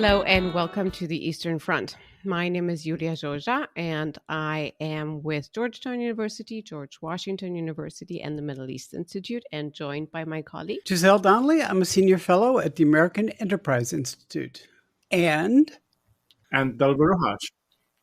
Hello and welcome to the Eastern Front. My name is Julia Joja and I am with Georgetown University, George Washington University, and the Middle East Institute, and joined by my colleague Giselle Donnelly. I'm a senior fellow at the American Enterprise Institute. And Dalgo Rojas,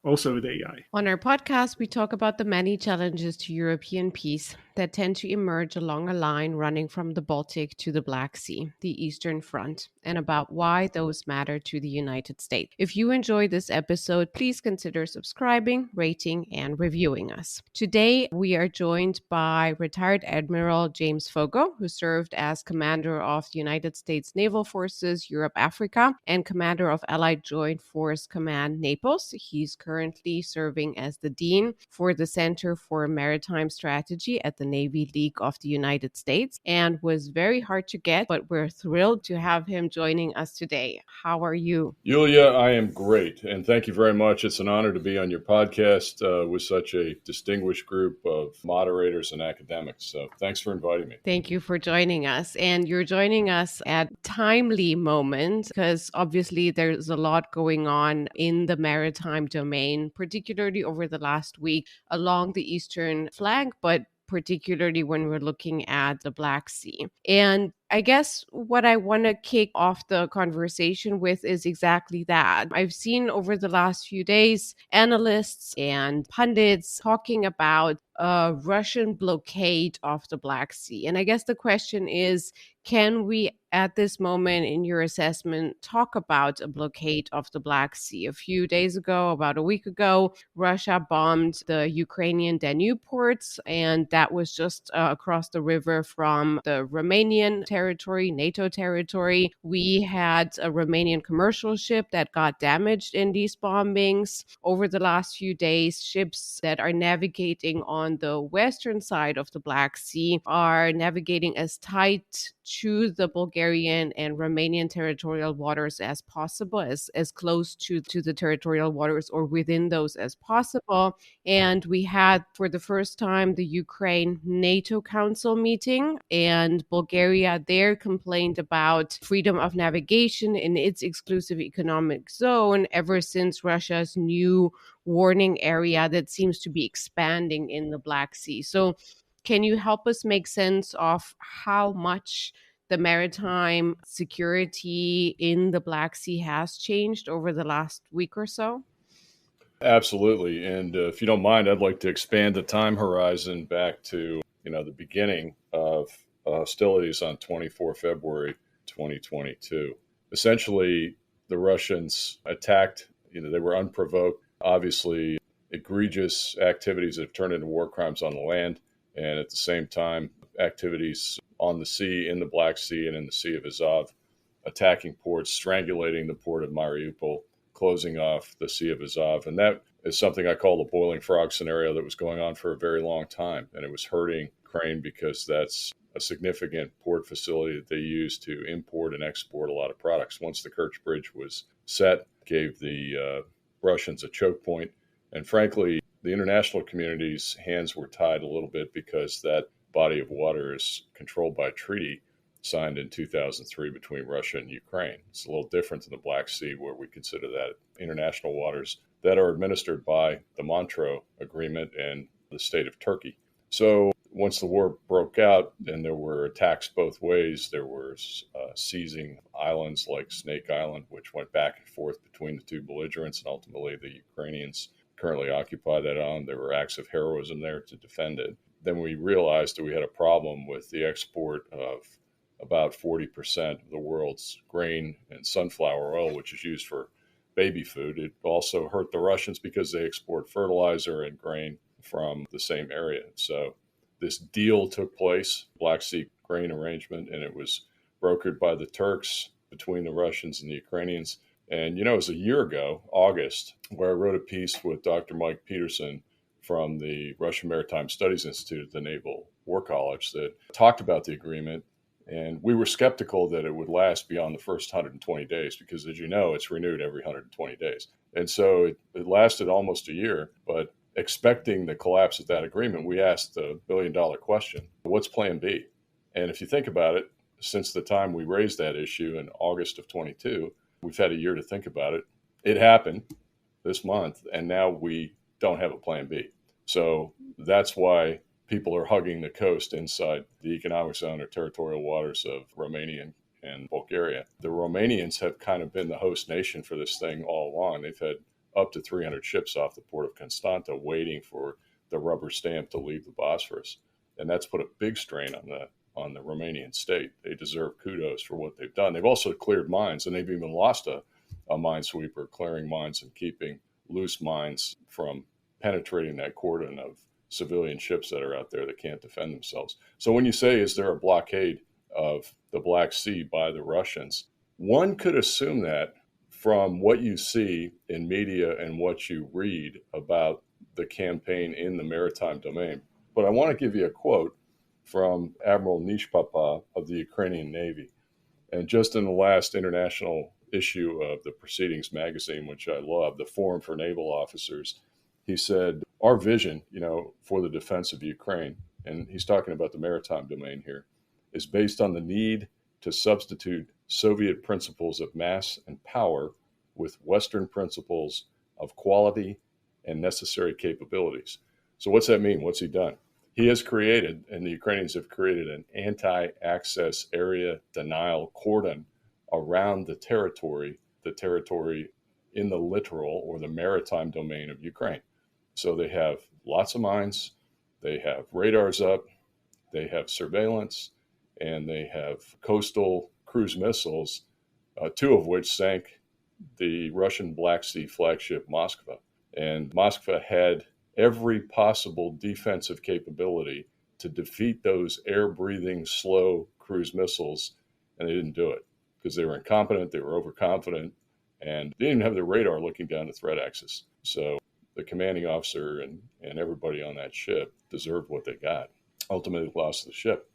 also with AI. On our podcast, we talk about the many challenges to European peace that tend to emerge along a line running from the Baltic to the Black Sea, the Eastern Front, and about why those matter to the United States. If you enjoyed this episode, please consider subscribing, rating, and reviewing us. Today, we are joined by retired Admiral James Foggo, who served as Commander of the United States Naval Forces Europe-Africa and Commander of Allied Joint Force Command Naples. He's currently serving as the Dean for the Center for Maritime Strategy at the Navy League of the United States, and was very hard to get, but we're thrilled to have him joining us today. How are you? Julia, I am great, and thank you very much. It's an honor to be on your podcast with such a distinguished group of moderators and academics. So thanks for inviting me. Thank you for joining us. And you're joining us at a timely moment because obviously there's a lot going on in the maritime domain, particularly over the last week along the eastern flank, but particularly when we're looking at the Black Sea. And I guess what I want to kick off the conversation with is exactly that. I've seen over the last few days analysts and pundits talking about a Russian blockade of the Black Sea. And I guess the question is, can we at this moment in your assessment talk about a blockade of the Black Sea? A few days ago, about a week ago, Russia bombed the Ukrainian Danube ports, and that was just across the river from the Romanian territory, NATO territory. We had a Romanian commercial ship that got damaged in these bombings. Over the last few days, ships that are navigating on the western side of the Black Sea are navigating as tight to the Bulgarian and Romanian territorial waters as possible, as close to the territorial waters or within those as possible. And we had, for the first time, the Ukraine NATO Council meeting, and Bulgaria there complained about freedom of navigation in its exclusive economic zone ever since Russia's new warning area that seems to be expanding in the Black Sea. So can you help us make sense of how much the maritime security in the Black Sea has changed over the last week or so? Absolutely. And if you don't mind, I'd like to expand the time horizon back to, the beginning of hostilities on 24 February 2022. Essentially, the Russians attacked, they were unprovoked, obviously egregious activities that have turned into war crimes on the land, and at the same time, activities on the sea, in the Black Sea and in the Sea of Azov, attacking ports, strangulating the port of Mariupol, closing off the Sea of Azov. And that is something I call the boiling frog scenario that was going on for a very long time. And it was hurting Ukraine because that's a significant port facility that they use to import and export a lot of products. Once the Kerch Bridge was set, gave the Russians a choke point. And frankly, the international community's hands were tied a little bit because that body of water is controlled by a treaty signed in 2003 between Russia and Ukraine. It's a little different than the Black Sea, where we consider that international waters that are administered by the Montreux Agreement and the state of Turkey. So once the war broke out and there were attacks both ways, there was seizing islands like Snake Island, which went back and forth between the two belligerents, and ultimately the Ukrainians currently occupy that island. There were acts of heroism there to defend it. Then we realized that we had a problem with the export of about 40% of the world's grain and sunflower oil, which is used for baby food. It also hurt the Russians because they export fertilizer and grain from the same area. So this deal took place, Black Sea grain arrangement, and it was brokered by the Turks between the Russians and the Ukrainians. And, it was a year ago, August, where I wrote a piece with Dr. Mike Peterson from the Russian Maritime Studies Institute at the Naval War College that talked about the agreement. And we were skeptical that it would last beyond the first 120 days because, as you know, it's renewed every 120 days. And so it lasted almost a year. But expecting the collapse of that agreement, we asked the billion-dollar question, what's plan B? And if you think about it, since the time we raised that issue in August of 22, We've had a year to think about it. It happened this month, and now we don't have a plan B. So that's why people are hugging the coast inside the economic zone or territorial waters of Romania and Bulgaria. The Romanians have kind of been the host nation for this thing all along. They've had up to 300 ships off the port of Constanta waiting for the rubber stamp to leave the Bosphorus. And that's put a big strain on the Romanian state. They deserve kudos for what they've done. They've also cleared mines, and they've even lost a minesweeper clearing mines and keeping loose mines from penetrating that cordon of civilian ships that are out there that can't defend themselves. So when you say, is there a blockade of the Black Sea by the Russians, one could assume that from what you see in media and what you read about the campaign in the maritime domain. But I want to give you a quote from Admiral Nishpapa of the Ukrainian Navy. And just in the last international issue of the Proceedings magazine, which I love, the Forum for Naval Officers, he said, our vision, for the defense of Ukraine, and he's talking about the maritime domain here, is based on the need to substitute Soviet principles of mass and power with Western principles of quality and necessary capabilities. So what's that mean? What's he done? He has created, and the Ukrainians have created, an anti-access area denial cordon around the territory in the littoral or the maritime domain of Ukraine. So they have lots of mines, they have radars up, they have surveillance, and they have coastal cruise missiles, two of which sank the Russian Black Sea flagship Moskva. And Moskva had every possible defensive capability to defeat those air-breathing, slow cruise missiles, and they didn't do it because they were incompetent, they were overconfident, and they didn't have the radar looking down the threat axis. So the commanding officer and everybody on that ship deserved what they got. Ultimately lost the ship.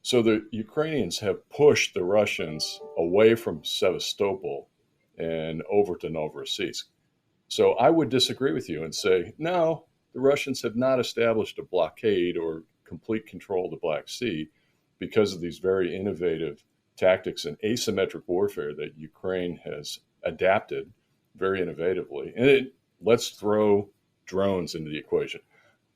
So the Ukrainians have pushed the Russians away from Sevastopol and over to Novorossiysk. So I would disagree with you and say, no, the Russians have not established a blockade or complete control of the Black Sea because of these very innovative tactics and asymmetric warfare that Ukraine has adapted very innovatively. And let's throw drones into the equation.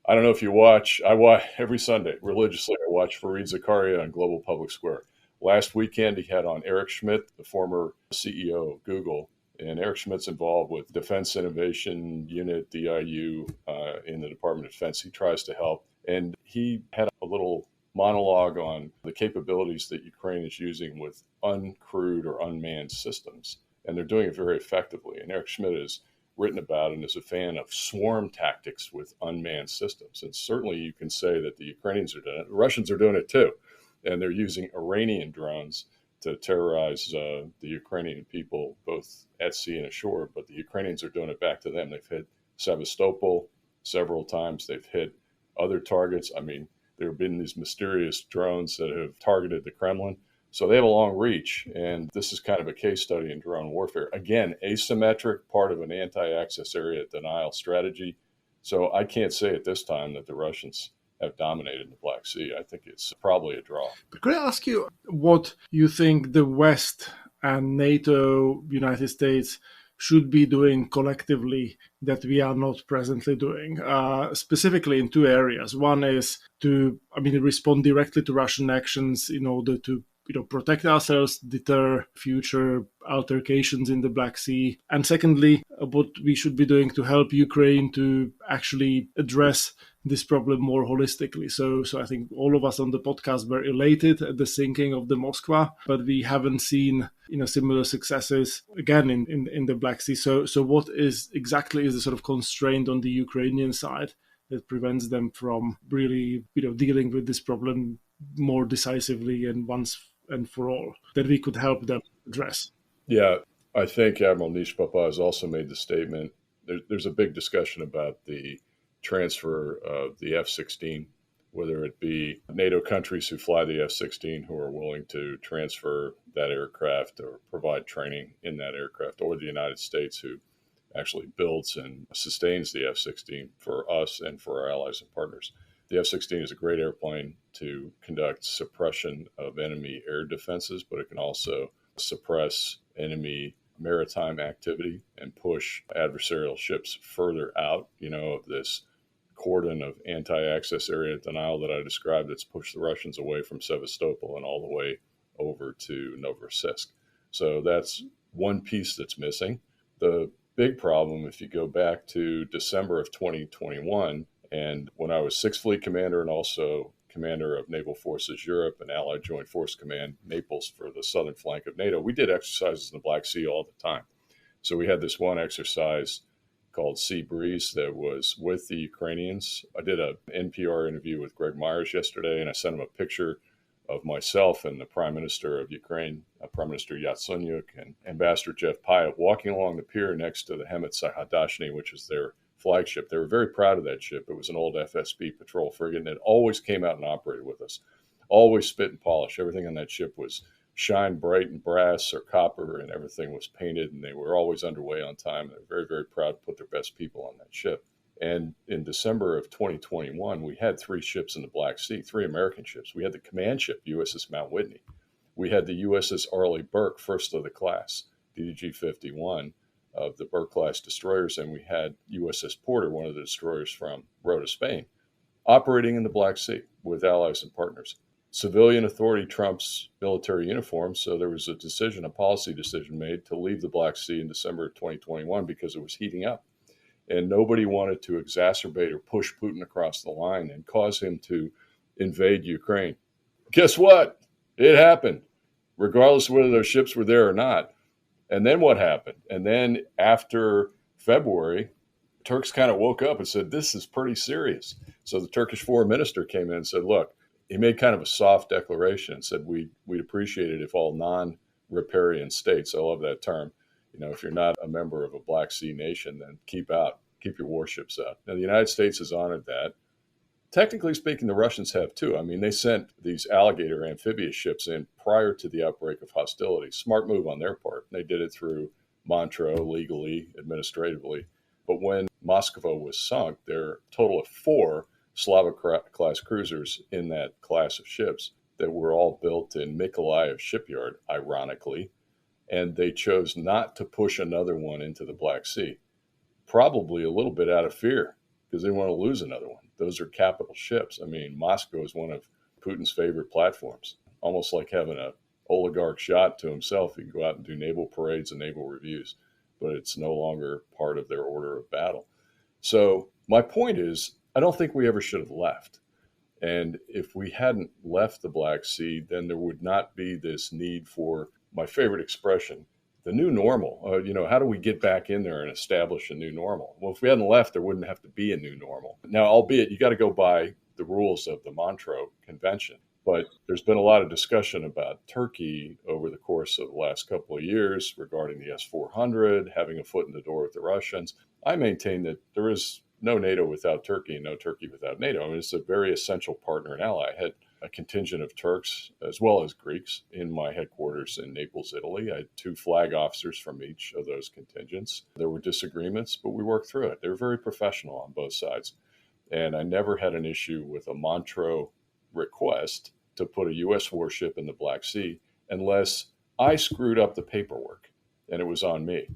I don't know if you watch, I watch every Sunday religiously. I watch Fareed Zakaria on Global Public Square. Last weekend, he had on Eric Schmidt, the former CEO of Google. And Eric Schmidt's involved with Defense Innovation Unit, DIU, in the Department of Defense. He tries to help. And he had a little monologue on the capabilities that Ukraine is using with uncrewed or unmanned systems. And they're doing it very effectively. And Eric Schmidt has written about and is a fan of swarm tactics with unmanned systems. And certainly you can say that the Ukrainians are doing it. The Russians are doing it too. And they're using Iranian drones to terrorize the Ukrainian people, both at sea and ashore. But the Ukrainians are doing it back to them. They've hit Sevastopol several times. They've hit other targets. I mean, there have been these mysterious drones that have targeted the Kremlin. So they have a long reach. And this is kind of a case study in drone warfare. Again, asymmetric, part of an anti-access area denial strategy. So I can't say at this time that the Russians have dominated the Black Sea. I think it's probably a draw. But could I ask you what you think the West and NATO, United States, should be doing collectively that we are not presently doing, specifically in two areas. One is to, respond directly to Russian actions in order to protect ourselves, deter future altercations in the Black Sea. And secondly, what we should be doing to help Ukraine to actually address this problem more holistically. So I think all of us on the podcast were elated at the sinking of the Moskva, but we haven't seen similar successes again in the Black Sea. So what is exactly the sort of constraint on the Ukrainian side that prevents them from really dealing with this problem more decisively and once and for all, that we could help them address? Yeah, I think Admiral Nishpapa has also made the statement. There's a big discussion about the transfer of the F-16, whether it be NATO countries who fly the F-16 who are willing to transfer that aircraft or provide training in that aircraft, or the United States who actually builds and sustains the F-16 for us and for our allies and partners. The F-16 is a great airplane to conduct suppression of enemy air defenses, but it can also suppress enemy maritime activity and push adversarial ships further out, of this cordon of anti-access area denial that I described that's pushed the Russians away from Sevastopol and all the way over to Novorossiysk. So that's one piece that's missing. The big problem, if you go back to December of 2021, and when I was 6th Fleet Commander and also Commander of Naval Forces Europe and Allied Joint Force Command Naples for the southern flank of NATO, we did exercises in the Black Sea all the time. So we had this one exercise called Sea Breeze that was with the Ukrainians. I did an NPR interview with Greg Myers yesterday, and I sent him a picture of myself and the Prime Minister of Ukraine, Prime Minister Yatsenyuk, and Ambassador Jeff Pyatt walking along the pier next to the Hemet Sayadashny, which is their flagship. They were very proud of that ship. It was an old FSB patrol frigate, and it always came out and operated with us. Always spit and polish. Everything on that ship was shine bright and brass or copper, and everything was painted, and they were always underway on time. They're very, very proud to put their best people on that ship. And in December of 2021, we had 3 ships in the Black Sea, 3 American ships. We had the command ship, USS Mount Whitney. We had the USS Arleigh Burke, first of the class, DDG-51 of the Burke-class destroyers, and we had USS Porter, one of the destroyers from Rota, Spain, operating in the Black Sea with allies and partners. Civilian authority trumps military uniform, so there was a policy decision made to leave the Black Sea in December of 2021 because it was heating up. And nobody wanted to exacerbate or push Putin across the line and cause him to invade Ukraine. Guess what? It happened, regardless of whether those ships were there or not. And then what happened? And then after February, Turks kind of woke up and said, this is pretty serious. So the Turkish foreign minister came in and said, look, he made kind of a soft declaration and said, we'd appreciate it if all non-riparian states, I love that term, if you're not a member of a Black Sea nation, then keep your warships out. Now, the United States has honored that. Technically speaking, the Russians have too. I mean, they sent these alligator amphibious ships in prior to the outbreak of hostilities. Smart move on their part. They did it through Montreux, legally, administratively. But when Moskva was sunk, there are a total of 4 Slava-class cruisers in that class of ships that were all built in Mykolaiv shipyard, ironically. And they chose not to push another one into the Black Sea, probably a little bit out of fear because they want to lose another one. Those are capital ships. I mean, Moscow is one of Putin's favorite platforms, almost like having an oligarch shot to himself. He can go out and do naval parades and naval reviews, but it's no longer part of their order of battle. So my point is, I don't think we ever should have left. And if we hadn't left the Black Sea, then there would not be this need for my favorite expression, the new normal. How do we get back in there and establish a new normal? Well, if we hadn't left, there wouldn't have to be a new normal. Now, albeit you got to go by the rules of the Montreux Convention. But there's been a lot of discussion about Turkey over the course of the last couple of years regarding the S-400, having a foot in the door with the Russians. I maintain that there is no NATO without Turkey and no Turkey without NATO. I mean, it's a very essential partner and ally. I had a contingent of Turks as well as Greeks in my headquarters in Naples, Italy. I had 2 flag officers from each of those contingents. There were disagreements, but we worked through it. They were very professional on both sides. And I never had an issue with a Montreux request to put a U.S. warship in the Black Sea unless I screwed up the paperwork, and it was on me.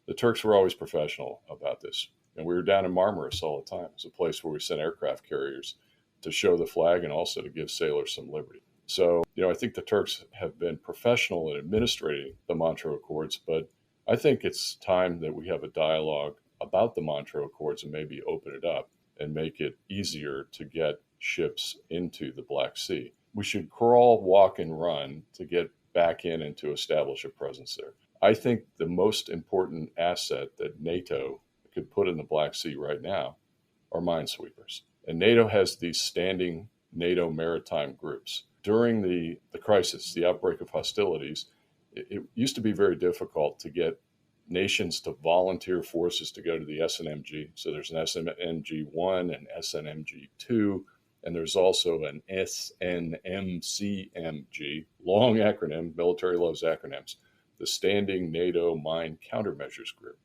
The Turks were always professional about this. And we were down in Marmaris all the time. It's a place where we sent aircraft carriers to show the flag and also to give sailors some liberty. So, I think the Turks have been professional in administrating the Montreux Accords, but I think it's time that we have a dialogue about the Montreux Accords and maybe open it up and make it easier to get ships into the Black Sea. We should crawl, walk, and run to get back in and to establish a presence there. I think the most important asset that NATO could put in the Black Sea right now are minesweepers. And NATO has these standing NATO maritime groups. During the crisis, the outbreak of hostilities, it used to be very difficult to get nations to volunteer forces to go to the SNMG. So there's an SNMG-1 and SNMG-2, and there's also an SNMCMG, long acronym, military loves acronyms, the Standing NATO Mine Countermeasures Group.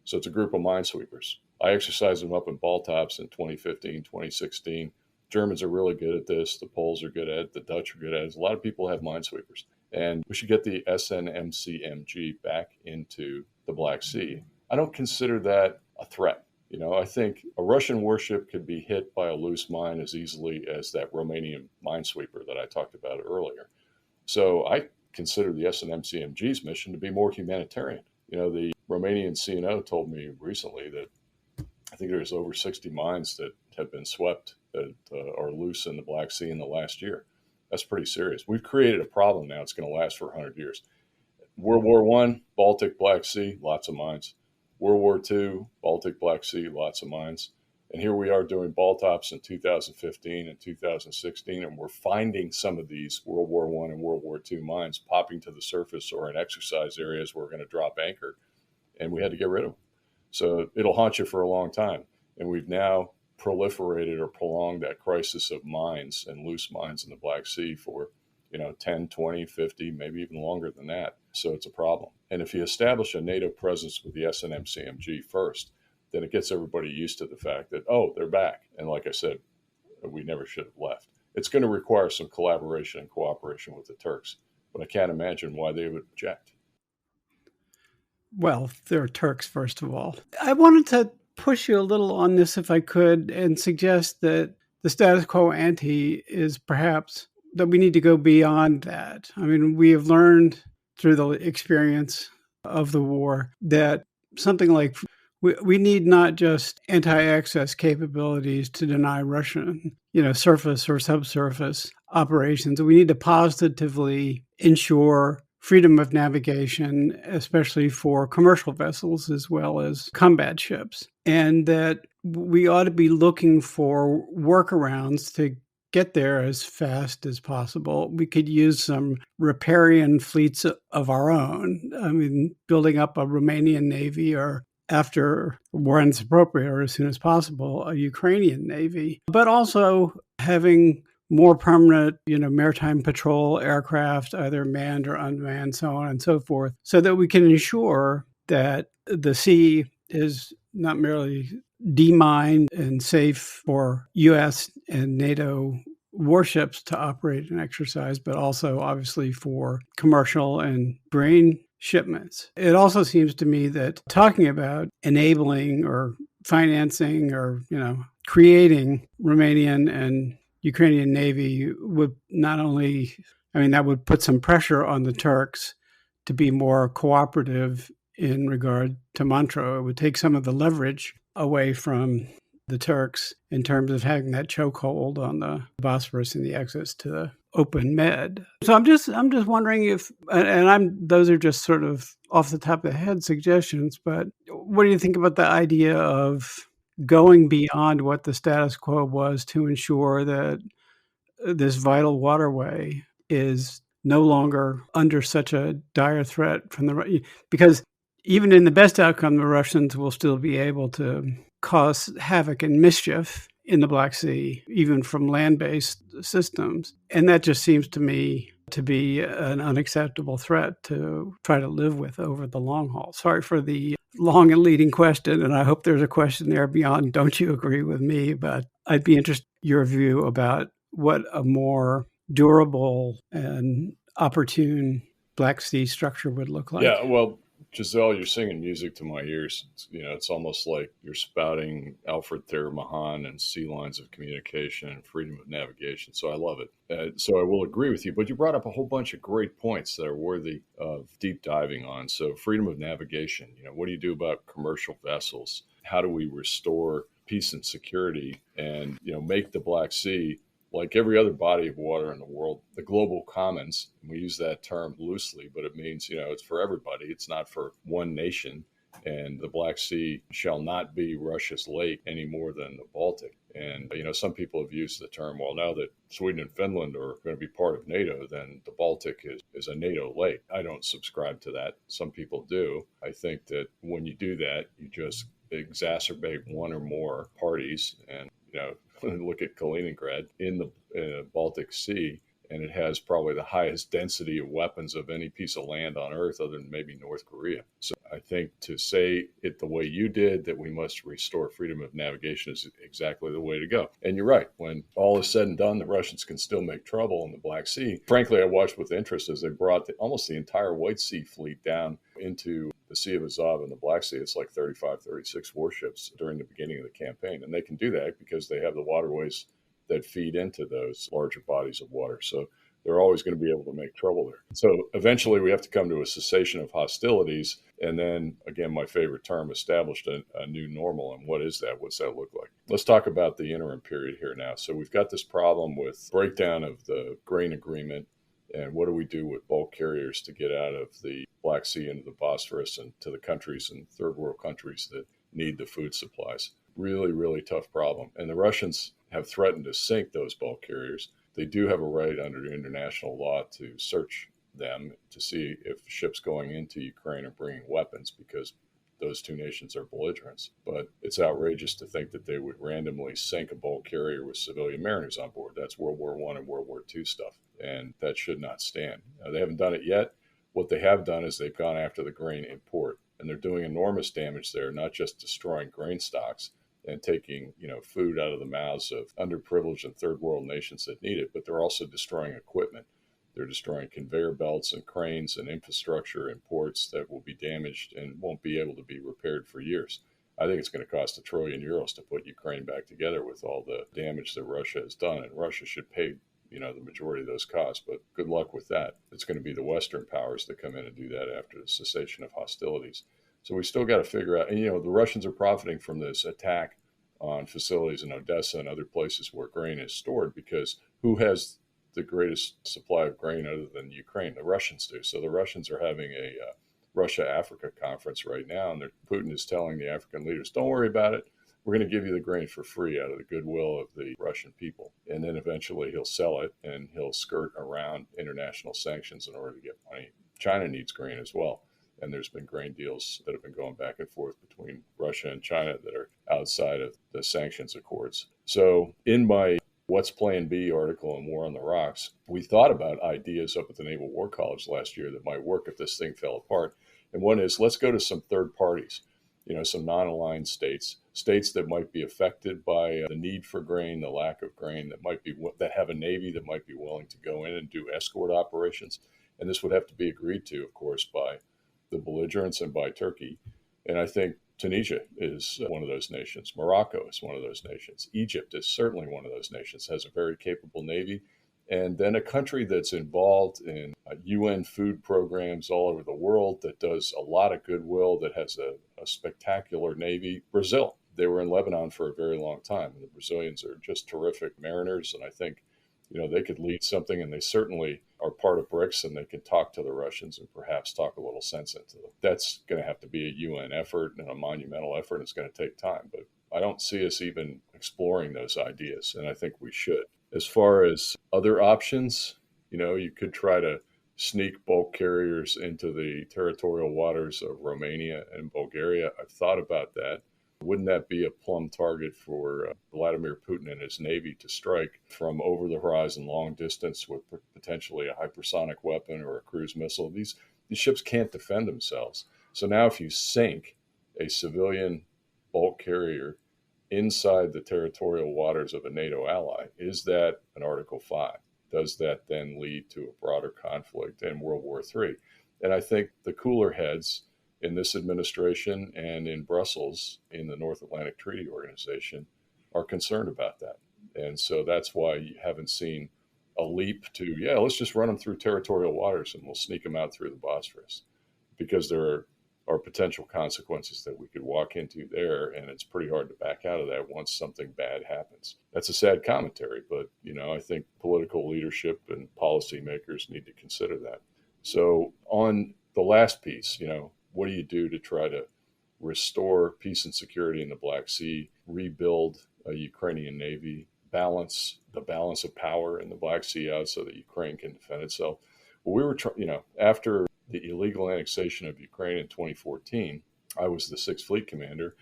So it's a group of minesweepers. I exercised them up in Baltops in 2015, 2016. Germans are really good at this. The Poles are good at it. The Dutch are good at it. A lot of people have minesweepers. And we should get the SNMCMG back into the Black Sea. I don't consider that a threat. I think a Russian warship could be hit by a loose mine as easily as that Romanian minesweeper that I talked about earlier. So I consider the SNMCMG's mission to be more humanitarian. The Romanian CNO told me recently that I think there's over 60 mines that have been swept that are loose in the Black Sea in the last year. That's pretty serious. We've created a problem now. It's going to last for 100 years. World War I, Baltic, Black Sea, lots of mines. World War II, Baltic, Black Sea, lots of mines. And here we are doing Baltops in 2015 and 2016, and we're finding some of these World War I and World War II mines popping to the surface or in exercise areas where we're going to drop anchor, and we had to get rid of them. So it'll haunt you for a long time. And we've now proliferated or prolonged that crisis of mines and loose mines in the Black Sea for 10, 20, 50, maybe even longer than that. So it's a problem. And if you establish a NATO presence with the SNMCMG first, then it gets everybody used to the fact that, they're back. And like I said, we never should have left. It's going to require some collaboration and cooperation with the Turks, but I can't imagine why they would object. Well, they're Turks, first of all. I wanted to push you a little on this if I could and suggest that the status quo ante is perhaps that we need to go beyond that. I mean, we have learned through the experience of the war that something like we need not just anti-access capabilities to deny Russian, surface or subsurface operations. We need to positively ensure freedom of navigation, especially for commercial vessels as well as combat ships. And that we ought to be looking for workarounds to get there as fast as possible. We could use some riparian fleets of our own. I mean, building up a Romanian navy, or after when it's appropriate or as soon as possible, a Ukrainian navy, but also having more permanent, maritime patrol aircraft, either manned or unmanned, so on and so forth, so that we can ensure that the sea is not merely demined and safe for U.S. and NATO warships to operate and exercise, but also obviously for commercial and grain shipments. It also seems to me that talking about enabling or financing or, creating Romanian and Ukrainian Navy would not only, that would put some pressure on the Turks to be more cooperative in regard to Montreux. It would take some of the leverage away from the Turks in terms of having that chokehold on the Bosphorus and the access to the open Med. So I'm just wondering if, those are just sort of off the top of the head suggestions, but what do you think about the idea of going beyond what the status quo was to ensure that this vital waterway is no longer under such a dire threat from because even in the best outcome, the Russians will still be able to cause havoc and mischief in the Black Sea, even from land-based systems. And that just seems to me to be an unacceptable threat to try to live with over the long haul. Sorry for the long and leading question, and I hope there's a question there beyond, don't you agree with me? But I'd be interested in your view about what a more durable and opportune Black Sea structure would look like. Yeah, well, Giselle, you're singing music to my ears. It's almost like you're spouting Alfred Thayer Mahan and sea lines of communication and freedom of navigation. So I love it. So I will agree with you. But you brought up a whole bunch of great points that are worthy of deep diving on. So freedom of navigation. What do you do about commercial vessels? How do we restore peace and security and make the Black Sea, like every other body of water in the world, the global commons? We use that term loosely, but it means, it's for everybody. It's not for one nation. And the Black Sea shall not be Russia's lake any more than the Baltic. And, some people have used the term, well, now that Sweden and Finland are going to be part of NATO, then the Baltic is a NATO lake. I don't subscribe to that. Some people do. I think that when you do that, you just exacerbate one or more parties. And, look at Kaliningrad in the Baltic Sea. and it has probably the highest density of weapons of any piece of land on earth other than maybe North Korea. So I think to say it the way you did, that we must restore freedom of navigation, is exactly the way to go. And you're right. When all is said and done, the Russians can still make trouble in the Black Sea. Frankly, I watched with interest as they brought almost the entire White Sea fleet down into the Sea of Azov and the Black Sea. It's like 35, 36 warships during the beginning of the campaign. And they can do that because they have the waterways that feed into those larger bodies of water. So they're always going to be able to make trouble there. So eventually we have to come to a cessation of hostilities. And then, again, my favorite term, established a new normal. And what is that? What's that look like? Let's talk about the interim period here now. So we've got this problem with breakdown of the grain agreement. And what do we do with bulk carriers to get out of the Black Sea into the Bosphorus and to the countries and third world countries that need the food supplies? Really, really tough problem. And the Russians have threatened to sink those bulk carriers. They do have a right under international law to search them to see if ships going into Ukraine are bringing weapons, because those two nations are belligerents. But it's outrageous to think that they would randomly sink a bulk carrier with civilian mariners on board. That's World War I and World War II stuff, and that should not stand. They haven't done it yet. What they have done is they've gone after the grain import, and they're doing enormous damage there, not just destroying grain stocks and taking, food out of the mouths of underprivileged and third world nations that need it, but they're also destroying equipment. They're destroying conveyor belts and cranes and infrastructure and ports that will be damaged and won't be able to be repaired for years. I think it's going to cost €1 trillion to put Ukraine back together with all the damage that Russia has done, and Russia should pay the majority of those costs, but good luck with that. It's going to be the Western powers that come in and do that after the cessation of hostilities. So we still got to figure out, and the Russians are profiting from this attack on facilities in Odessa and other places where grain is stored, because who has the greatest supply of grain other than Ukraine? The Russians do. So the Russians are having a Russia-Africa conference right now, and Putin is telling the African leaders, don't worry about it. We're going to give you the grain for free out of the goodwill of the Russian people. And then eventually he'll sell it, and he'll skirt around international sanctions in order to get money. China needs grain as well. And there's been grain deals that have been going back and forth between Russia and China that are outside of the sanctions accords. So in my What's Plan B article in War on the Rocks, we thought about ideas up at the Naval War College last year that might work if this thing fell apart. And one is, let's go to some third parties, some non-aligned states that might be affected by the need for grain, the lack of grain, that have a navy that might be willing to go in and do escort operations. And this would have to be agreed to, of course, by the belligerents and by Turkey. And I think Tunisia is one of those nations. Morocco is one of those nations. Egypt is certainly one of those nations, has a very capable navy. And then a country that's involved in UN food programs all over the world, that does a lot of goodwill, that has a spectacular navy, Brazil. They were in Lebanon for a very long time. And the Brazilians are just terrific mariners. And I think they could lead something, and they certainly are part of BRICS, and they can talk to the Russians and perhaps talk a little sense into them. That's going to have to be a UN effort and a monumental effort. And it's going to take time, but I don't see us even exploring those ideas, and I think we should. As far as other options, you could try to sneak bulk carriers into the territorial waters of Romania and Bulgaria. I've thought about that. Wouldn't that be a plum target for Vladimir Putin and his Navy to strike from over the horizon, long distance, with potentially a hypersonic weapon or a cruise missile? These ships can't defend themselves. So now if you sink a civilian bulk carrier inside the territorial waters of a NATO ally, is that an Article 5? Does that then lead to a broader conflict in World War III? And I think the cooler heads in this administration and in Brussels, in the North Atlantic Treaty Organization, are concerned about that. And so that's why you haven't seen a leap to, let's just run them through territorial waters and we'll sneak them out through the Bosphorus, because there are potential consequences that we could walk into there, and it's pretty hard to back out of that once something bad happens. That's a sad commentary, but I think political leadership and policymakers need to consider that. So on the last piece, what do you do to try to restore peace and security in the Black Sea, rebuild a Ukrainian Navy, balance of power in the Black Sea out so that Ukraine can defend itself? Well, we were after the illegal annexation of Ukraine in 2014, I was the 6th Fleet Commander,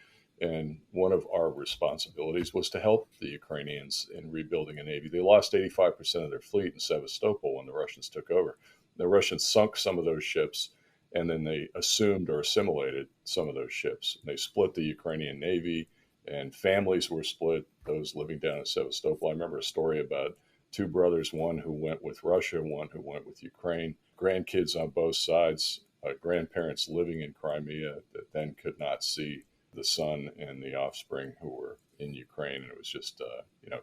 And one of our responsibilities was to help the Ukrainians in rebuilding a navy. They lost 85% of their fleet in Sevastopol when the Russians took over. The Russians sunk some of those ships, and then they assumed or assimilated some of those ships. They split the Ukrainian navy, and families were split, those living down in Sevastopol. I remember a story about two brothers, one who went with Russia, one who went with Ukraine, grandkids on both sides, grandparents living in Crimea that then could not see the son and the offspring who were in Ukraine. And it was just,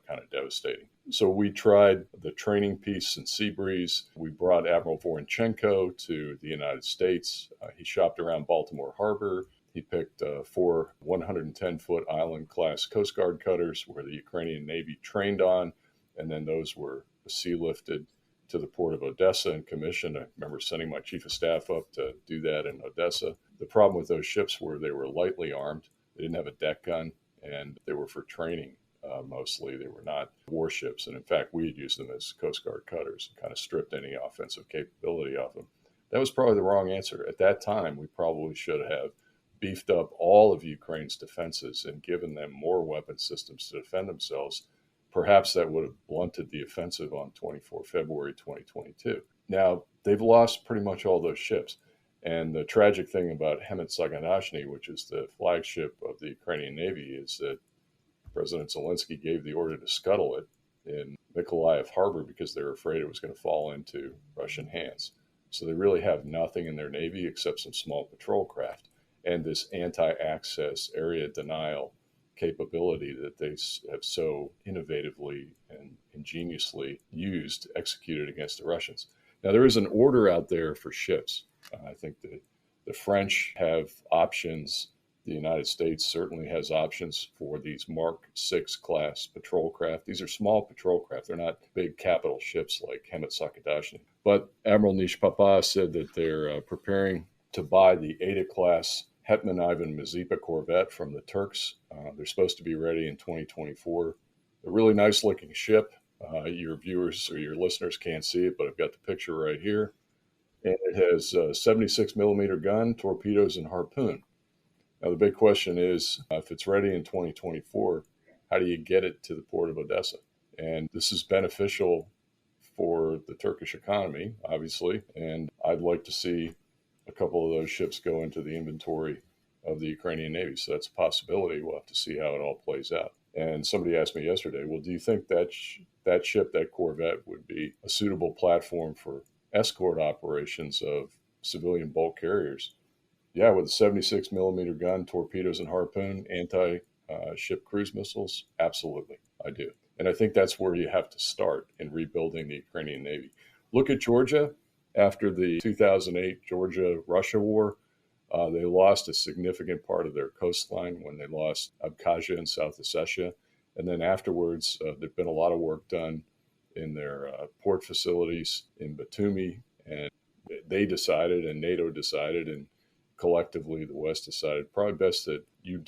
kind of devastating. So we tried the training piece in Seabreeze. We brought Admiral Voronchenko to the United States. He shopped around Baltimore Harbor. He picked 4 110-foot island-class Coast Guard cutters where the Ukrainian Navy trained on, and then those were sea lifted to the port of Odessa and commissioned. I remember sending my chief of staff up to do that in Odessa. The problem with those ships were they were lightly armed. They didn't have a deck gun, and they were for training mostly. They were not warships. And in fact, we had used them as Coast Guard cutters and kind of stripped any offensive capability off them. That was probably the wrong answer. At that time, we probably should have beefed up all of Ukraine's defenses and given them more weapon systems to defend themselves. Perhaps that would have blunted the offensive on 24 February 2022. Now, they've lost pretty much all those ships. And the tragic thing about Hemet Saganashny, which is the flagship of the Ukrainian Navy, is that President Zelensky gave the order to scuttle it in Mykolaiv Harbor because they were afraid it was going to fall into Russian hands. So they really have nothing in their Navy except some small patrol craft and this anti-access area denial capability that they have so innovatively and ingeniously executed against the Russians. Now, there is an order out there for ships. I think the French have options. The United States certainly has options for these Mark 6 class patrol craft. These are small patrol craft. They're not big capital ships like Hemet Sakadashny. But Admiral Nish Papa said that they're preparing to buy the Ada class Hetman Ivan Mazepa corvette from the Turks. They're supposed to be ready in 2024. A really nice looking ship. Your viewers or your listeners can't see it, but I've got the picture right here. And it has a 76 millimeter gun, torpedoes, and harpoon. Now, the big question is, if it's ready in 2024, how do you get it to the port of Odessa? And this is beneficial for the Turkish economy, obviously. And I'd like to see a couple of those ships go into the inventory of the Ukrainian Navy. So that's a possibility. We'll have to see how it all plays out. And somebody asked me yesterday, well, do you think that that ship, that corvette, would be a suitable platform for escort operations of civilian bulk carriers? Yeah, with a 76 millimeter gun, torpedoes and harpoon, anti-ship cruise missiles, absolutely, I do. And I think that's where you have to start in rebuilding the Ukrainian Navy. Look at Georgia. After the 2008 Georgia-Russia war, they lost a significant part of their coastline when they lost Abkhazia and South Ossetia. And then afterwards, there's been a lot of work done in their port facilities in Batumi. And they decided, and NATO decided, and collectively the West decided, probably best that you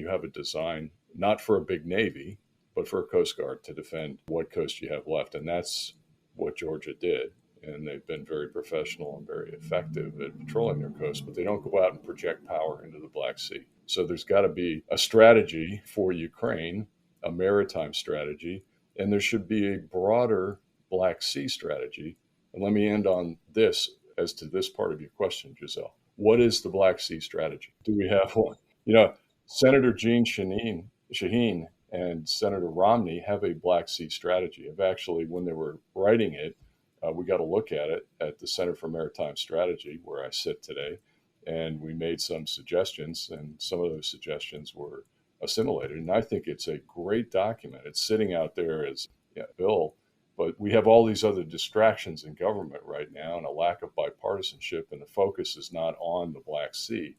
have a design, not for a big Navy, but for a Coast Guard to defend what coast you have left. And that's what Georgia did. And they've been very professional and very effective at patrolling their coast, but they don't go out and project power into the Black Sea. So there's got to be a strategy for Ukraine, a maritime strategy, and there should be a broader Black Sea strategy. And let me end on this as to this part of your question, Giselle. What is the Black Sea strategy? Do we have one? Senator Jean Shaheen and Senator Romney have a Black Sea strategy. Actually, when they were writing it, we got to look at it at the Center for Maritime Strategy, where I sit today, and we made some suggestions, and some of those suggestions were assimilated. And I think it's a great document. It's sitting out there as a bill, but we have all these other distractions in government right now and a lack of bipartisanship, and the focus is not on the Black Sea.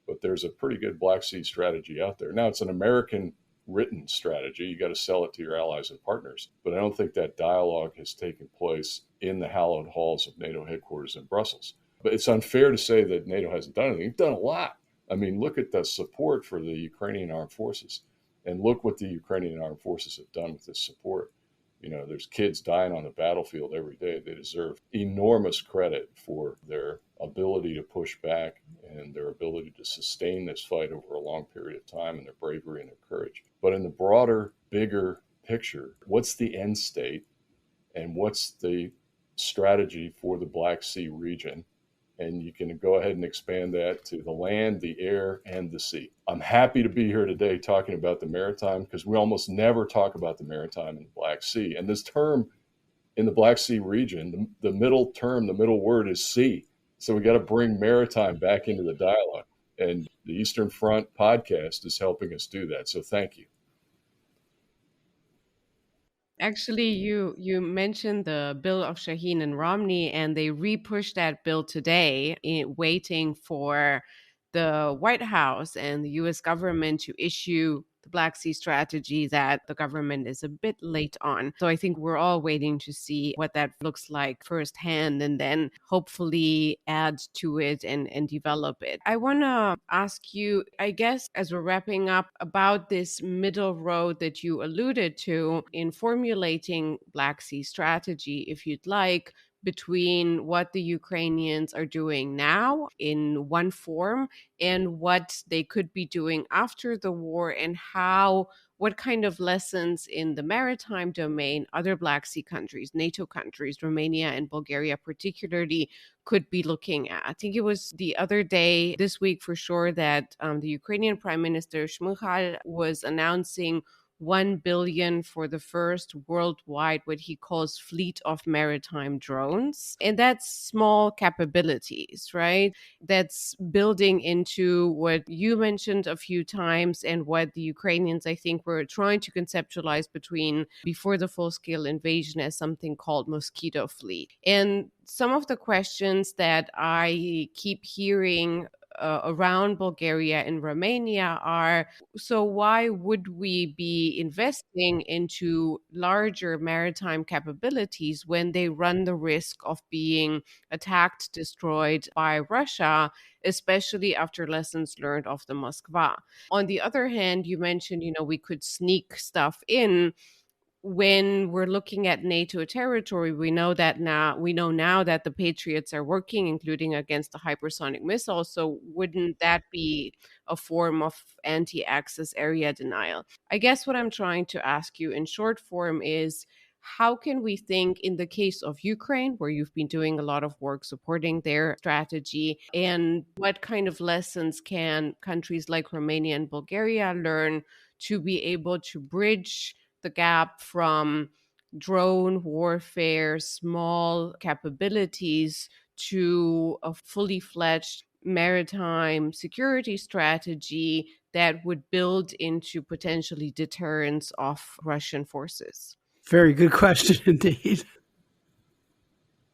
But there's a pretty good Black Sea strategy out there. Now, it's an American written strategy. You got to sell it to your allies and partners. But I don't think that dialogue has taken place in the hallowed halls of NATO headquarters in Brussels. But it's unfair to say that NATO hasn't done anything. It's done a lot. I mean, look at the support for the Ukrainian armed forces, and look what the Ukrainian armed forces have done with this support. There's kids dying on the battlefield every day. They deserve enormous credit for their ability to push back and their ability ability to sustain this fight over a long period of time and their bravery and their courage. But in the broader, bigger picture, what's the end state and what's the strategy for the Black Sea region? And you can go ahead and expand that to the land, the air, and the sea. I'm happy to be here today talking about the maritime because we almost never talk about the maritime in the Black Sea. And this term in the Black Sea region, the middle term, the middle word is sea. So we got to bring maritime back into the dialogue. And the Eastern Front podcast is helping us do that. So thank you. Actually, you mentioned the bill of Shaheen and Romney, and they re-pushed that bill today, waiting for the White House and the U.S. government to issue the Black Sea strategy that the government is a bit late on. So I think we're all waiting to see what that looks like firsthand and then hopefully add to it and develop it. I want to ask you, I guess, as we're wrapping up, about this middle road that you alluded to in formulating Black Sea strategy, if you'd like, between what the Ukrainians are doing now in one form and what they could be doing after the war, and what kind of lessons in the maritime domain other Black Sea countries, NATO countries, Romania and Bulgaria particularly, could be looking at. I think it was the other day, this week for sure, that the Ukrainian Prime Minister Shmyhal was announcing 1 billion for the first worldwide, what he calls fleet of maritime drones. And that's small capabilities, right? That's building into what you mentioned a few times and what the Ukrainians, I think, were trying to conceptualize before the full-scale invasion as something called mosquito fleet. And some of the questions that I keep hearing around Bulgaria and Romania are, so why would we be investing into larger maritime capabilities when they run the risk of being attacked, destroyed by Russia, especially after lessons learned of the Moskva? On the other hand, you mentioned, we could sneak stuff in. When we're looking at NATO territory, we know now that the Patriots are working, including against the hypersonic missiles. So wouldn't that be a form of anti-access area denial? I guess what I'm trying to ask you in short form is, how can we think in the case of Ukraine, where you've been doing a lot of work supporting their strategy, and what kind of lessons can countries like Romania and Bulgaria learn to be able to bridge the gap from drone warfare, small capabilities, to a fully fledged maritime security strategy that would build into potentially deterrence of Russian forces? Very good question indeed.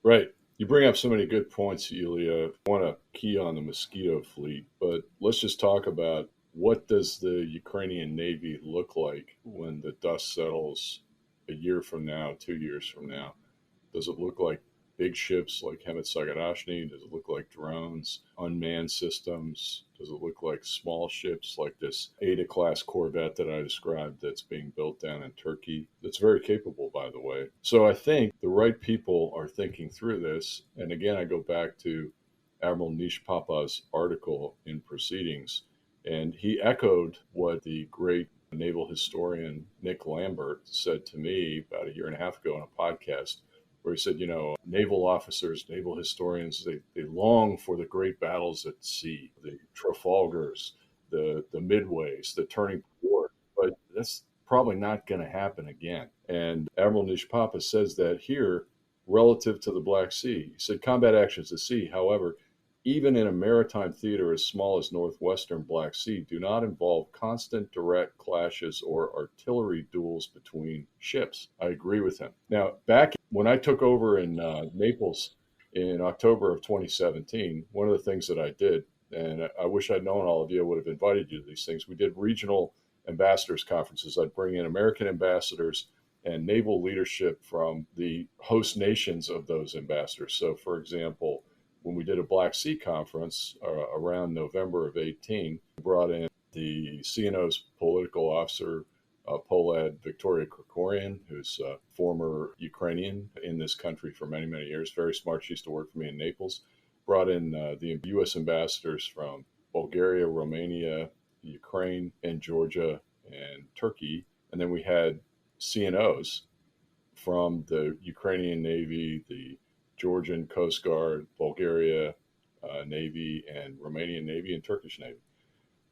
Right. You bring up so many good points, Yulia. I want to key on the mosquito fleet, but let's just talk about, what does the Ukrainian Navy look like when the dust settles a year from now, 2 years from now? Does it look like big ships like Hemet Sagarashny? Does it look like drones, unmanned systems? Does it look like small ships like this Ada-class corvette that I described that's being built down in Turkey? That's very capable, by the way. So I think the right people are thinking through this. And again, I go back to Admiral Nish Papa's article in Proceedings. And he echoed what the great naval historian Nick Lambert said to me about a year and a half ago on a podcast, where he said, naval officers, naval historians, they long for the great battles at sea, the Trafalgars, the Midways, the turning port, but that's probably not going to happen again. And Admiral Nish Papa says that here, relative to the Black Sea. He said combat actions at sea, however, even in a maritime theater as small as northwestern Black Sea, do not involve constant direct clashes or artillery duels between ships. I agree with him. Now, back when I took over in Naples in October of 2017, one of the things that I did, and I wish I'd known all of you, I would have invited you to these things. We did regional ambassadors conferences. I'd bring in American ambassadors and naval leadership from the host nations of those ambassadors. So, for example, when we did a Black Sea conference around November of 18, we brought in the CNO's political officer, Polad Victoria Krikorian, who's a former Ukrainian in this country for many, many years. Very smart. She used to work for me in Naples. Brought in the U.S. ambassadors from Bulgaria, Romania, Ukraine, and Georgia and Turkey. And then we had CNOs from the Ukrainian Navy, the Georgian Coast Guard, Bulgaria Navy, and Romanian Navy, and Turkish Navy.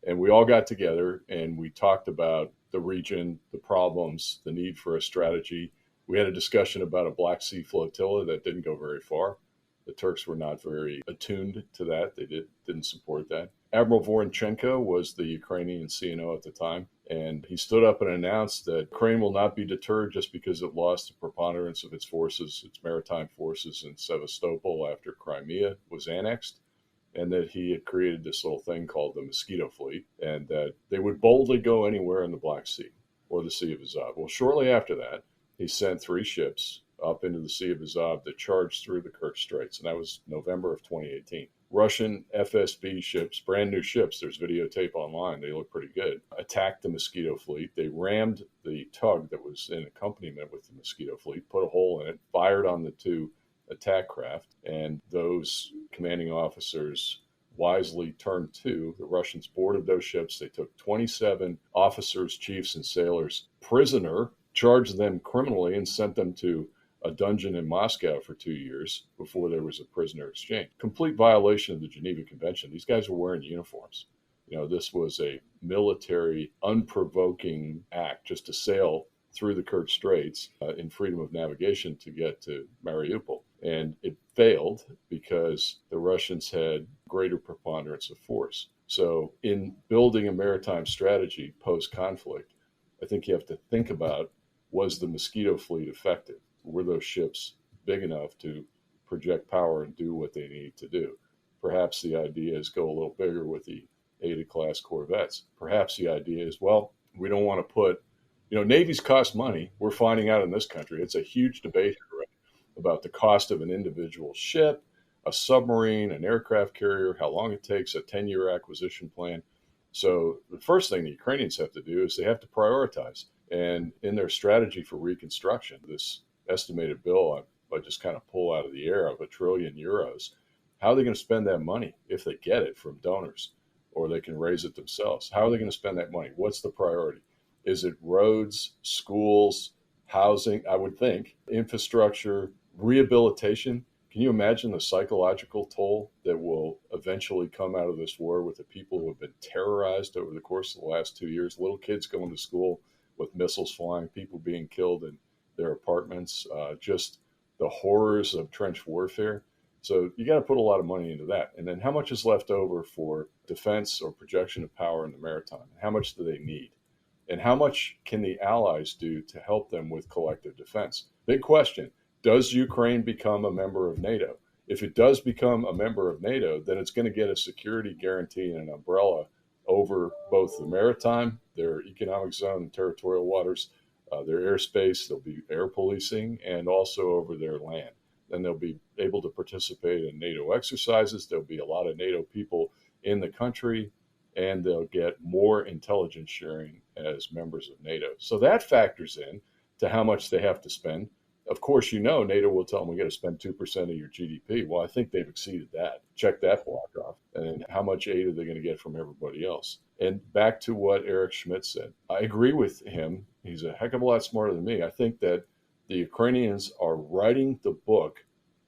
And we all got together and we talked about the region, the problems, the need for a strategy. We had a discussion about a Black Sea flotilla that didn't go very far. The Turks were not very attuned to that. They didn't support that. Admiral Voronchenko was the Ukrainian CNO at the time, and he stood up and announced that Ukraine will not be deterred just because it lost the preponderance of its forces, its maritime forces in Sevastopol after Crimea was annexed, and that he had created this little thing called the Mosquito Fleet, and that they would boldly go anywhere in the Black Sea or the Sea of Azov. Well, shortly after that, he sent 3 ships up into the Sea of Azov that charged through the Kerch Straits, and that was November of 2018. Russian FSB ships, brand new ships, there's videotape online, they look pretty good, attacked the Mosquito Fleet. They rammed the tug that was in accompaniment with the Mosquito Fleet, put a hole in it, fired on the 2 attack craft, and those commanding officers wisely turned to. The Russians boarded those ships. They took 27 officers, chiefs, and sailors prisoner, charged them criminally, and sent them to a dungeon in Moscow for 2 years before there was a prisoner exchange. Complete violation of the Geneva Convention. These guys were wearing uniforms. This was a military, unprovoking act just to sail through the Kerch Straits in freedom of navigation to get to Mariupol. And it failed because the Russians had greater preponderance of force. So in building a maritime strategy post-conflict, I think you have to think about, was the Mosquito Fleet effective? Were those ships big enough to project power and do what they need to do? Perhaps the idea is go a little bigger with the Ada-class corvettes. Perhaps the idea is, well, we don't want to put, navies cost money. We're finding out in this country. It's a huge debate about the cost of an individual ship, a submarine, an aircraft carrier, how long it takes, a 10-year acquisition plan. So the first thing the Ukrainians have to do is they have to prioritize. And in their strategy for reconstruction, this estimated bill I just kind of pull out of the air of €1 trillion, how are they going to spend that money if they get it from donors, or they can raise it themselves? How are they going to spend that money? What's the priority? Is it roads, schools, housing? I would think infrastructure, rehabilitation. Can you imagine the psychological toll that will eventually come out of this war with the people who have been terrorized over the course of the last 2 years? Little kids going to school with missiles flying, people being killed in their apartments, just the horrors of trench warfare. So you got to put a lot of money into that. And then how much is left over for defense or projection of power in the maritime? How much do they need? And how much can the allies do to help them with collective defense? Big question. Does Ukraine become a member of NATO? If it does become a member of NATO, then it's going to get a security guarantee and an umbrella over both the maritime, their economic zone and territorial waters, their airspace. There'll be air policing, and also over their land. Then they'll be able to participate in NATO exercises. There'll be a lot of NATO people in the country, and they'll get more intelligence sharing as members of NATO. So that factors in to how much they have to spend. Of course, NATO will tell them we got to spend 2% of your GDP. Well, I think they've exceeded that. Check that block off. And how much aid are they going to get from everybody else? And back to what Eric Schmidt said. I agree with him. He's a heck of a lot smarter than me. I think that the Ukrainians are writing the book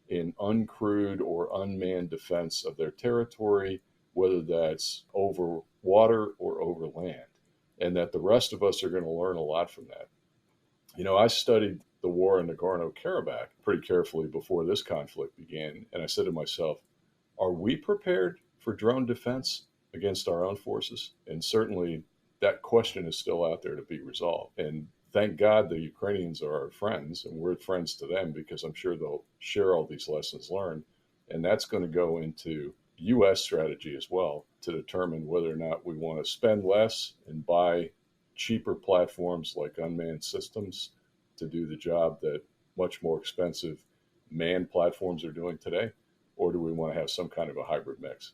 in uncrewed or unmanned defense of their territory, whether that's over water or over land, and that the rest of us are going to learn a lot from that. I studied the war in Nagorno-Karabakh pretty carefully before this conflict began, and I said to myself, are we prepared for drone defense against our own forces? And certainly that question is still out there to be resolved. And thank God the Ukrainians are our friends, and we're friends to them, because I'm sure they'll share all these lessons learned. And that's going to go into U.S. strategy as well to determine whether or not we want to spend less and buy cheaper platforms like unmanned systems to do the job that much more expensive manned platforms are doing today, or do we want to have some kind of a hybrid mix?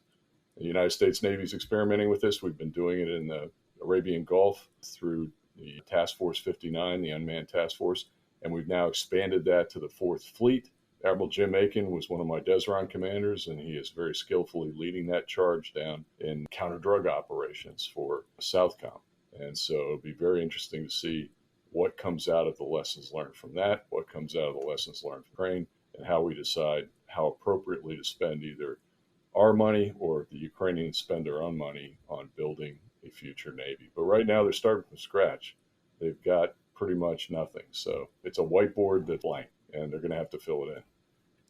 The United States Navy is experimenting with this. We've been doing it in the Arabian Gulf through the Task Force 59, the unmanned task force, and we've now expanded that to the 4th Fleet Admiral Jim Aiken was one of my Desron commanders, and he is very skillfully leading that charge down in counter-drug operations for Southcom. And so it'll be very interesting to see what comes out of the lessons learned from that, what comes out of the lessons learned from Ukraine, and how we decide how appropriately to spend either our money or the Ukrainians spend their own money on building a future Navy. But right now they're starting from scratch. They've got pretty much nothing. So it's a whiteboard that's blank, and they're going to have to fill it in.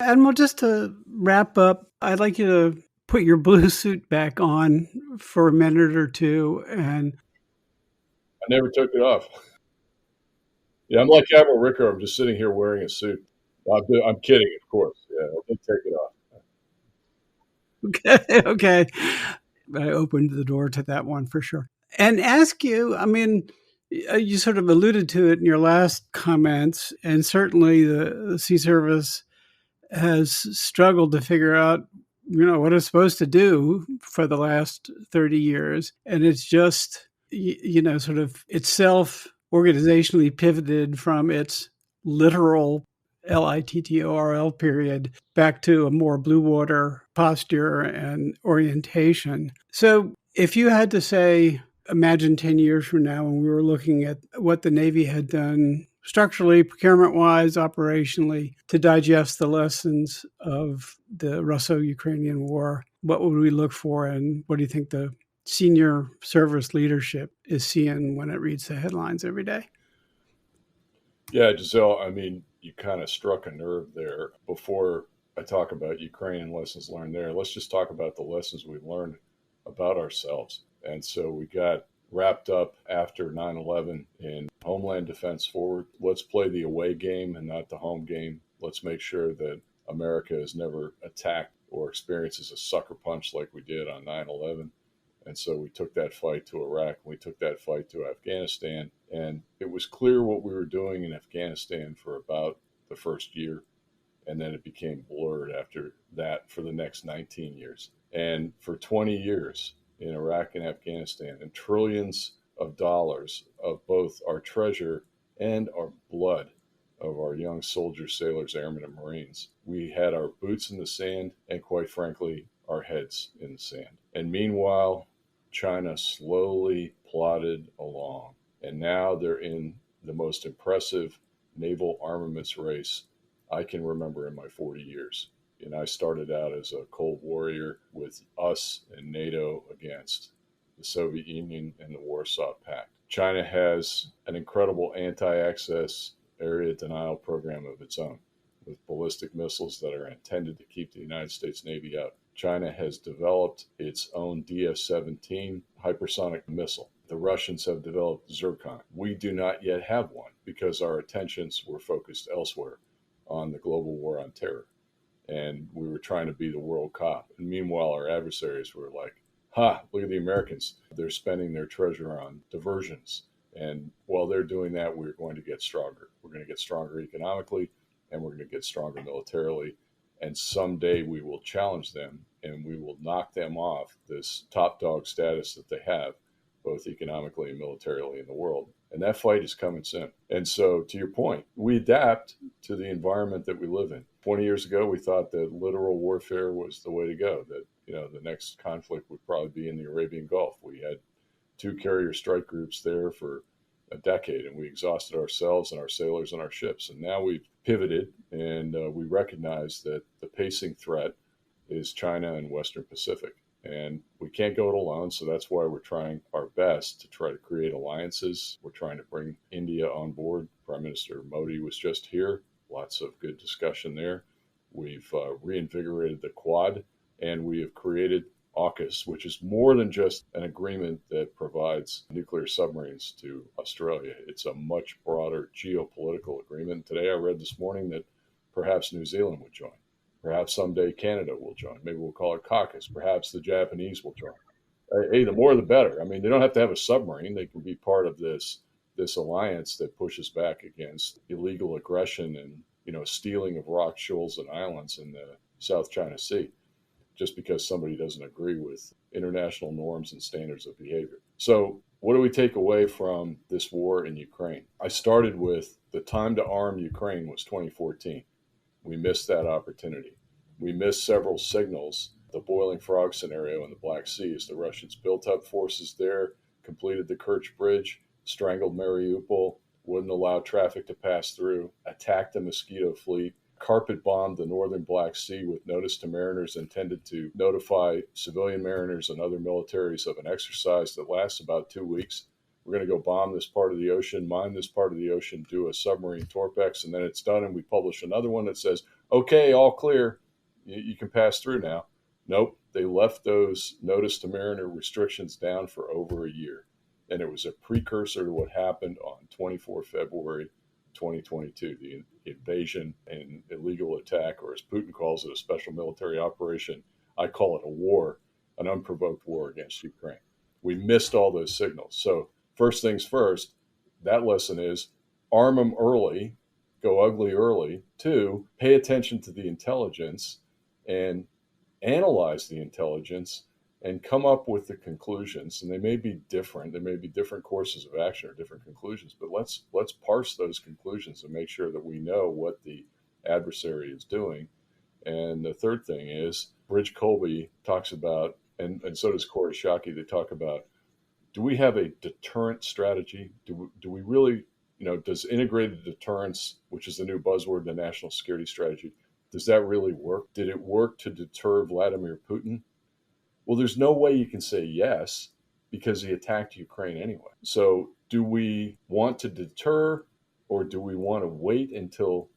Admiral, just to wrap up, I'd like you to put your blue suit back on for a minute or two. And I never took it off. Yeah, I'm like Admiral Ricker. I'm just sitting here wearing a suit. I'm kidding, of course. Yeah, I did take it off. okay. I opened the door to that one for sure. And ask you, I mean, you sort of alluded to it in your last comments, and certainly the Sea Service has struggled to figure out, what it's supposed to do for the last 30 years. And it's just, sort of itself organizationally pivoted from its literal LITTORL period back to a more blue water posture and orientation. So if you had to say, imagine 10 years from now when we were looking at what the Navy had done structurally, procurement-wise, operationally, to digest the lessons of the Russo-Ukrainian War, what would we look for, and what do you think the senior service leadership is seeing when it reads the headlines every day? Yeah, Giselle, I mean, you kind of struck a nerve there. Before I talk about Ukraine and lessons learned there, let's just talk about the lessons we've learned about ourselves. And so we got wrapped up after 9/11 in Homeland Defense Forward. Let's play the away game and not the home game. Let's make sure that America is never attacked or experiences a sucker punch like we did on 9/11. And so we took that fight to Iraq, we took that fight to Afghanistan, and it was clear what we were doing in Afghanistan for about the first year. And then it became blurred after that for the next 19 years. And for 20 years in Iraq and Afghanistan, and trillions of dollars of both our treasure and our blood of our young soldiers, sailors, airmen, and Marines, we had our boots in the sand and, quite frankly, our heads in the sand. And meanwhile, China slowly plodded along. And now they're in the most impressive naval armaments race I can remember in my 40 years. And I started out as a Cold Warrior with us and NATO against the Soviet Union and the Warsaw Pact. China has an incredible anti-access area denial program of its own, with ballistic missiles that are intended to keep the United States Navy out. China has developed its own DS-17 hypersonic missile. The Russians have developed Zircon. We do not yet have one because our attentions were focused elsewhere on the global war on terror. And we were trying to be the world cop. And meanwhile, our adversaries were like, look at the Americans. They're spending their treasure on diversions. And while they're doing that, we're going to get stronger. We're going to get stronger economically, and we're going to get stronger militarily. And someday we will challenge them, and we will knock them off this top dog status that they have, both economically and militarily in the world. And that fight is coming soon. And so, to your point, we adapt to the environment that we live in. 20 years ago, we thought that literal warfare was the way to go, that the next conflict would probably be in the Arabian Gulf. We had 2 carrier strike groups there for a decade, and we exhausted ourselves and our sailors and our ships. And now we've pivoted, and we recognize that the pacing threat is China and Western Pacific. And we can't go it alone, so that's why we're trying our best to try to create alliances. We're trying to bring India on board. Prime Minister Modi was just here. Lots of good discussion there. We've reinvigorated the Quad, and we have created AUKUS, which is more than just an agreement that provides nuclear submarines to Australia. It's a much broader geopolitical agreement. Today I read this morning that perhaps New Zealand would join. Perhaps someday Canada will join. Maybe we'll call it CAUCUS. Perhaps the Japanese will join. Hey, the more the better. I mean, they don't have to have a submarine. They can be part of this alliance that pushes back against illegal aggression and stealing of rock shoals and islands in the South China Sea, just because somebody doesn't agree with international norms and standards of behavior. So what do we take away from this war in Ukraine? I started with the time to arm Ukraine was 2014. We missed that opportunity. We missed several signals. The boiling frog scenario in the Black Sea, as the Russians built up forces there, completed the Kerch Bridge, strangled Mariupol, wouldn't allow traffic to pass through, attacked the Mosquito fleet, carpet bombed the northern Black Sea with notice to mariners intended to notify civilian mariners and other militaries of an exercise that lasts about 2 weeks. We're going to go bomb this part of the ocean, mine this part of the ocean, do a submarine torpex, and then it's done. And we publish another one that says, okay, all clear. You can pass through now. Nope. They left those notice to mariner restrictions down for over a year. And it was a precursor to what happened on 24 February 2022, the invasion and illegal attack, or as Putin calls it, a special military operation. I call it a war, an unprovoked war against Ukraine. We missed all those signals. So first things first, that lesson is arm them early, go ugly early. 2, pay attention to the intelligence and analyze the intelligence and come up with the conclusions. And they may be different. There may be different courses of action or different conclusions, but let's parse those conclusions and make sure that we know what the adversary is doing. And the third thing is Bridge Colby talks about, and so does Corey Shockey, they talk about, do we have a deterrent strategy? Do we really, does integrated deterrence, which is the new buzzword in the national security strategy, does that really work? Did it work to deter Vladimir Putin? Well, there's no way you can say yes because he attacked Ukraine anyway. So do we want to deter, or do we want to wait until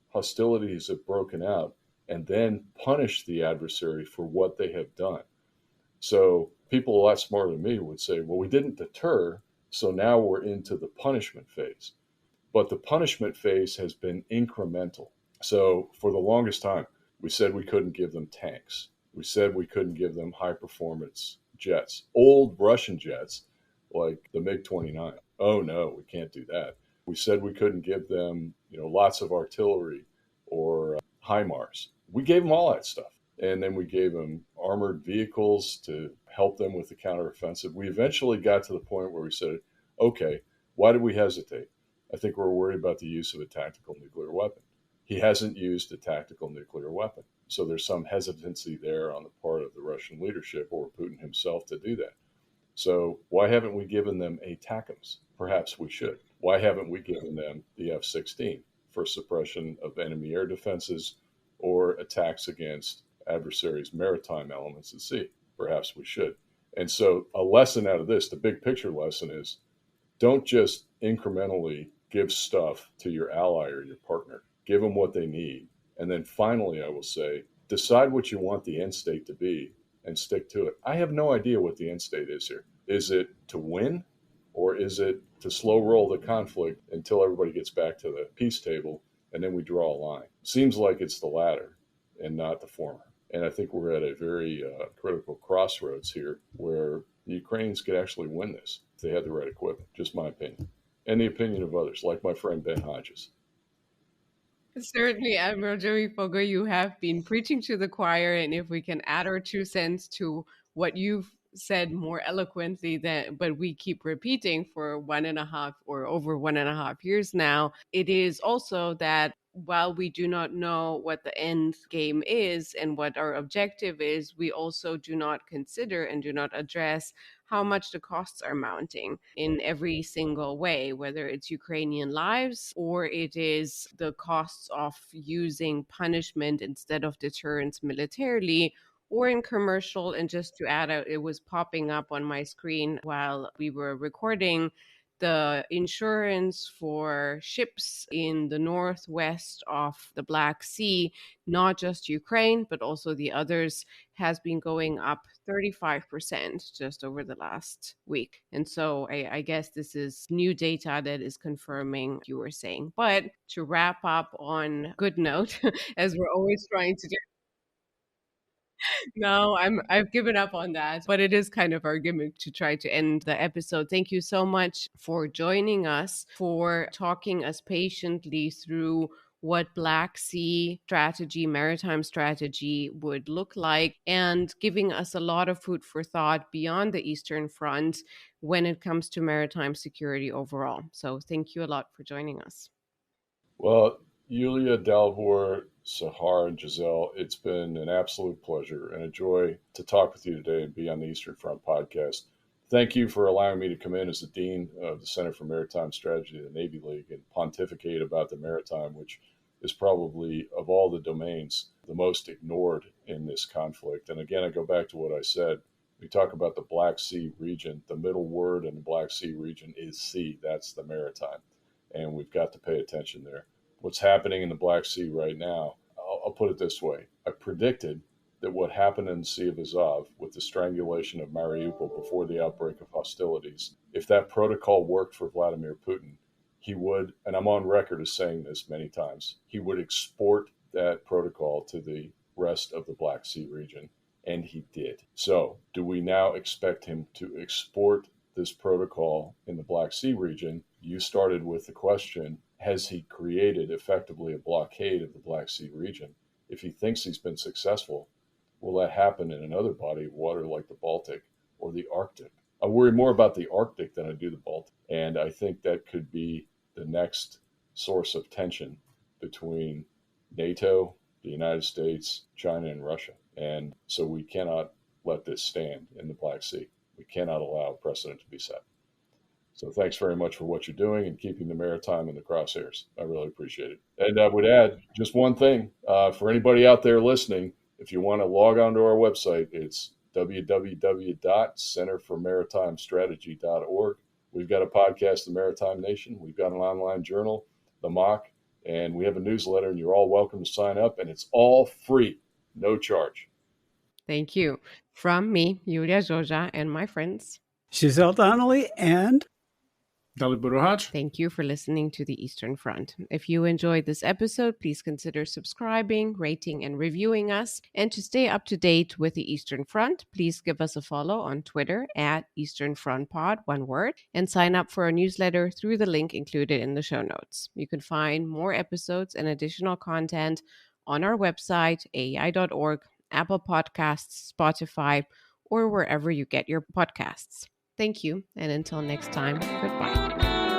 hostilities have broken out and then punish the adversary for what they have done? So people a lot smarter than me would say, well, we didn't deter, so now we're into the punishment phase. But the punishment phase has been incremental. So for the longest time, we said we couldn't give them tanks. We said we couldn't give them high performance jets, old Russian jets like the MiG-29. Oh no, we can't do that. We said we couldn't give them, lots of artillery or HIMARS. We gave them all that stuff. And then we gave them armored vehicles to help them with the counteroffensive. We eventually got to the point where we said, okay, why did we hesitate? I think we're worried about the use of a tactical nuclear weapon. He hasn't used a tactical nuclear weapon. So there's some hesitancy there on the part of the Russian leadership or Putin himself to do that. So why haven't we given them ATACMS? Perhaps we should. Why haven't we given them the F-16 for suppression of enemy air defenses or attacks against adversaries' maritime elements at sea? Perhaps we should. And so a lesson out of this, the big picture lesson is, don't just incrementally give stuff to your ally or your partner. Give them what they need. And then finally, I will say, decide what you want the end state to be and stick to it. I have no idea what the end state is here. Is it to win, or is it to slow roll the conflict until everybody gets back to the peace table and then we draw a line? Seems like it's the latter and not the former. And I think we're at a very critical crossroads here where the Ukrainians could actually win this if they had the right equipment. Just my opinion. And the opinion of others, like my friend Ben Hodges. Certainly, Admiral Joey Foggo, you have been preaching to the choir, and if we can add our 2 cents to what you've said more eloquently, but we keep repeating for 1.5 or over 1.5 years now, it is also that while we do not know what the end game is and what our objective is, we also do not consider and do not address how much the costs are mounting in every single way, whether it's Ukrainian lives or it is the costs of using punishment instead of deterrence militarily or in commercial. And just to add, it was popping up on my screen while we were recording, the insurance for ships in the northwest of the Black Sea, not just Ukraine, but also the others, has been going up 35% just over the last week. And so I guess this is new data that is confirming what you were saying. But to wrap up on a good note, as we're always trying to do, no, I've given up on that, but it is kind of our gimmick to try to end the episode. Thank you so much for joining us, for talking us patiently through what Black Sea strategy, maritime strategy would look like, and giving us a lot of food for thought beyond the Eastern Front when it comes to maritime security overall. So thank you a lot for joining us. Well, Yulia Dalvor, Sahar, and Giselle. It's been an absolute pleasure and a joy to talk with you today and be on the Eastern Front podcast. Thank you for allowing me to come in as the Dean of the Center for Maritime Strategy of the Navy League and pontificate about the maritime, which is probably, of all the domains, the most ignored in this conflict. And again, I go back to what I said. We talk about the Black Sea region. The middle word in the Black Sea region is sea. That's the maritime. And we've got to pay attention there. What's happening in the Black Sea right now, I'll put it this way. I predicted that what happened in the Sea of Azov with the strangulation of Mariupol before the outbreak of hostilities, if that protocol worked for Vladimir Putin, he would, and I'm on record as saying this many times, he would export that protocol to the rest of the Black Sea region. And he did. So do we now expect him to export this protocol in the Black Sea region? You started with the question, has he created effectively a blockade of the Black Sea region? If he thinks he's been successful, will that happen in another body of water like the Baltic or the Arctic? I worry more about the Arctic than I do the Baltic. And I think that could be the next source of tension between NATO, the United States, China, and Russia. And so we cannot let this stand in the Black Sea. We cannot allow precedent to be set. So thanks very much for what you're doing and keeping the maritime in the crosshairs. I really appreciate it. And I would add just one thing for anybody out there listening. If you want to log on to our website, it's www.centerformaritimestrategy.org. We've got a podcast, The Maritime Nation. We've got an online journal, The Mock, and we have a newsletter, and you're all welcome to sign up, and it's all free, no charge. Thank you. From me, Julia Joja, and my friends, Giselle Donnelly and Dalit Buruhaj. thank you for listening to the Eastern Front. If you enjoyed this episode, please consider subscribing, rating, and reviewing us. And to stay up to date with the Eastern Front, please give us a follow on Twitter at Eastern Front Pod, one word, and sign up for our newsletter through the link included in the show notes. You can find more episodes and additional content on our website, aei.org, Apple Podcasts, Spotify, or wherever you get your podcasts. Thank you, and until next time, goodbye.